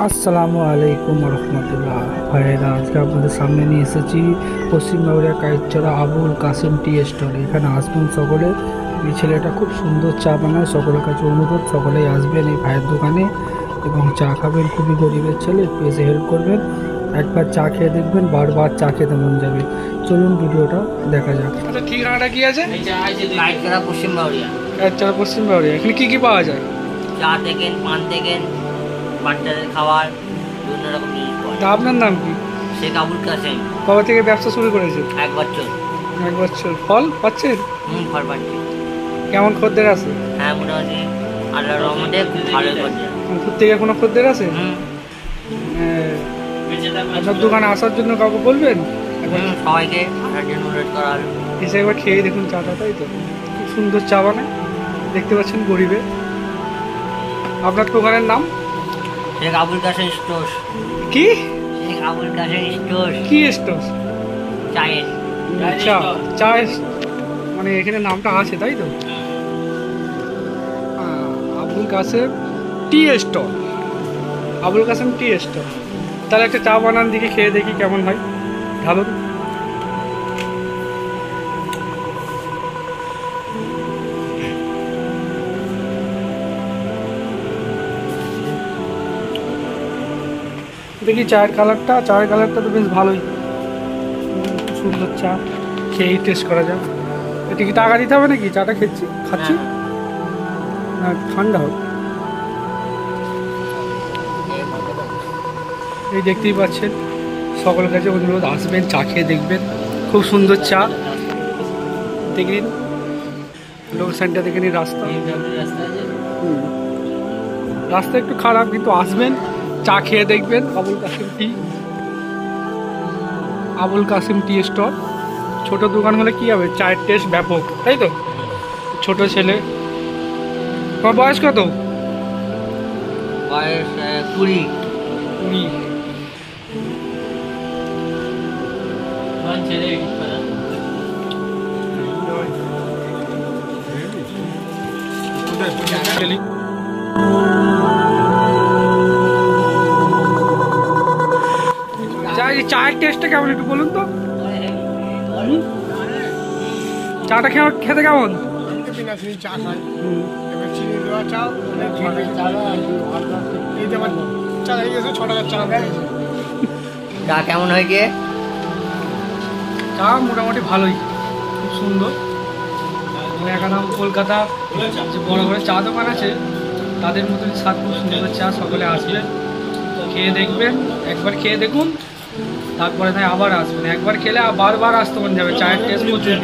আসসালামু আলাইকুম রহমতুল্লাহ ভাইয়েরা, আজকে আপনাদের সামনে নিয়ে এসেছি পশ্চিম বাউরিয়া কাইতচরা আবুল কাসিম টি স্টল। এখানে আসবেন সকলে। এই ছেলেটা খুব সুন্দর চা বানায়। সকলের কাছে অনুরোধ, সকলেই আসবেন এই ভাইয়ের দোকানে এবং চা খাবেন। খুবই গরিবের ছেলে, একটু এসে হেল্প করবেন। একবার চা খেয়ে দেখবেন, বারবার চা খেতে মন যাবে। চলুন ভিডিওটা দেখা যাক। আচ্ছা, ঠিকানাটা কি আছে? কাইতচরা পশ্চিম বাউরিয়া। কাইতচরা পশ্চিম বাউরিয়া। এখানে কি কি পাওয়া যায়? চা থেকে পান থেকে বাচ্চাদের খাবার, বিভিন্ন রকম জিনিস পাওয়া তা যায়। আপনার নাম কি? শেখ আবুল কাসেম। কবে থেকে ব্যবসা শুরু করেছে? 1 বছর। 1 বছর। ফল পাচ্ছেন? ফল পাচ্ছি। কেমন খদ্দের আছে? হ্যাঁ, মোটামুটি আল্লাহর রহমতে ভালো করছে। দূর থেকে কোনো খদ্দের আছে? আপনার দোকানে আসার জন্য কাউকে বলবেন? সবাইকে আসার জন্য অনুরোধ করা হলো। এসে একবার খেয়ে দেখুন চাটা, তাই তো? খুব সুন্দর চা বানায়, দেখতে পাচ্ছেন গরিবে। আপনার দোকানের নাম শেখ আবুল কাসেম স্টোর্স। কি? শেখ আবুল কাসেম স্টোর্স। কি স্টোর? চায়ের চা চা মানে এখানে নামটা আছে, তাই তো? Abul Kasem tea stall. Abul Kasem tea stall. তাহলে একটা চা বানান, দিকে খেয়ে দেখি কেমন হয়। ঢালুন। দেখি চায়ের কালারটা তো বেশ ভালোই, খুব সুন্দর চা। খেয়েই টেস্ট করা যাক। এটা কি টাকা দিতে হবে নাকি? চাটা খাচ্ছি না, ঠান্ডা হোক। এই দেখতেই পাচ্ছেন, সকলের কাছে অনুরোধ, আসবেন, চা খেয়ে দেখবেন। খুব সুন্দর চা। দেখে নিন লোক সেন্টার, দেখে নিন রাস্তা। রাস্তা একটু খারাপ, কিন্তু আসবেন, চা খেয়ে দেখবেন। Abul Kasim tea stall. ছোট দোকান হলে কি হবে, চায়ের টেস্ট ব্যাপক, তাই তো? ছোট ছেলে। তোমার বয়স কত? বয়স 20। চায়ের টেস্টটা কেমন একটু বলুন তো? চাটা খেতে কেমন? চা খাই, এবার চিনি দেওয়া চা, এই যে আমার চা হয়ে গেছে 6 টাকার চা। চা কেমন হয়েছে? চা মোটামুটি ভালোই, খুব সুন্দর। এখানে কলকাতা যে বড় বড় চা দোকান আছে, তাদের মতন স্বাদ, খুব সুন্দর চা। সকলে আসবেন, খেয়ে দেখবেন। একবার খেয়ে দেখুন, তারপরে তাই আবার আসবেন। একবার খেলে আর বারবার আসতে মন যাবে। চায়ের টেস্ট প্রচুর।